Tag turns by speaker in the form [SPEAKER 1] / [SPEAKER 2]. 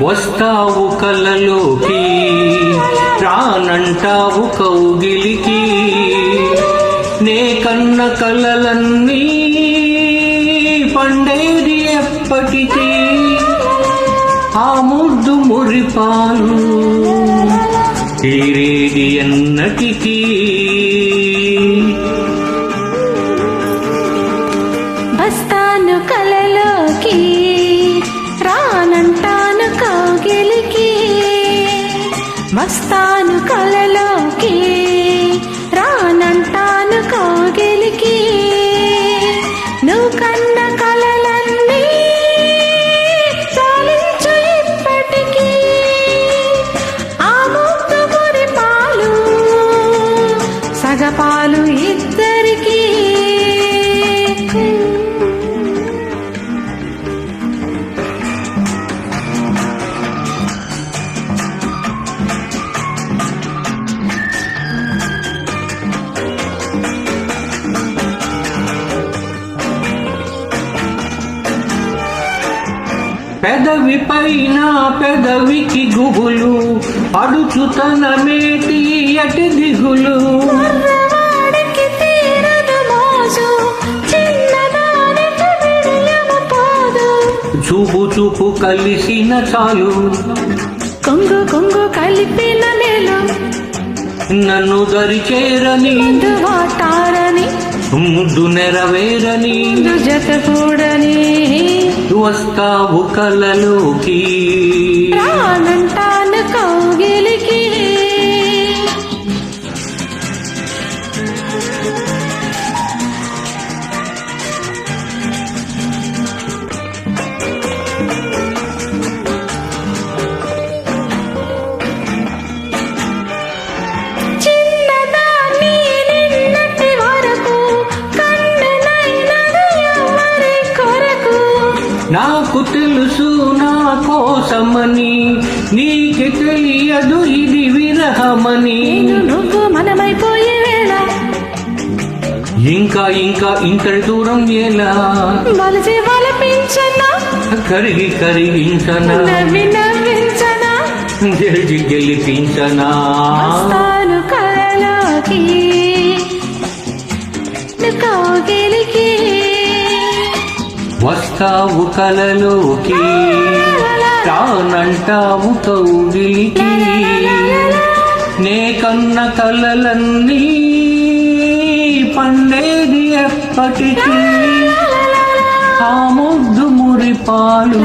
[SPEAKER 1] వస్తావు కలలోకి రానంటావు కౌగిలికి నే కన్న కలలన్నీ పండేది ఎప్పటికీ ఆ ముద్దు మురిపాలు తీరేది ఎన్నటికీ
[SPEAKER 2] వస్తాను కలలోకి రానంటాను కౌగిలికి వస్తాను కలలోకి రానంటాను కౌగిలికి నువ్వు కన్న కలలన్నీ చాలించు ఇప్పటికీ ఆ ముద్దు మురిపాలు సగపాలు ఇద్దరికీ
[SPEAKER 1] పెదవి పైన పెదవికి గుబులు అడుచుతనమేటి అటి దిగులు చూపు చూపు కలిసిన చాలు
[SPEAKER 2] కొంగు కొంగు కలిపిన మేలు
[SPEAKER 1] నన్ను దరి చేరని
[SPEAKER 2] వాటారని
[SPEAKER 1] ముద్దు నెరవేరని
[SPEAKER 2] జత కూడని
[SPEAKER 1] వస్తావు కలలోకి
[SPEAKER 2] రానంటాను కౌగిలికి
[SPEAKER 1] నాకు తెలుసు నా కోసమని నీకు తెలియదు ఇది విరహమని
[SPEAKER 2] నువ్వు మనమైపోయే వేళ
[SPEAKER 1] ఇంకా ఇంకా ఇంతటి దూరం ఎలా
[SPEAKER 2] వలసి వలపించనా
[SPEAKER 1] కరిగి కరిగించనా
[SPEAKER 2] నవ్వి నవ్వించనా
[SPEAKER 1] గెలిచి గెలిపించనా
[SPEAKER 2] వస్తాను కలలోకి కౌగిలికి
[SPEAKER 1] వస్తావు కలలోకి రానంటావు కౌగిలికి నే కన్న కలలన్నీ పండేది ఎప్పటికీ ఆ ముద్దు మురిపాలు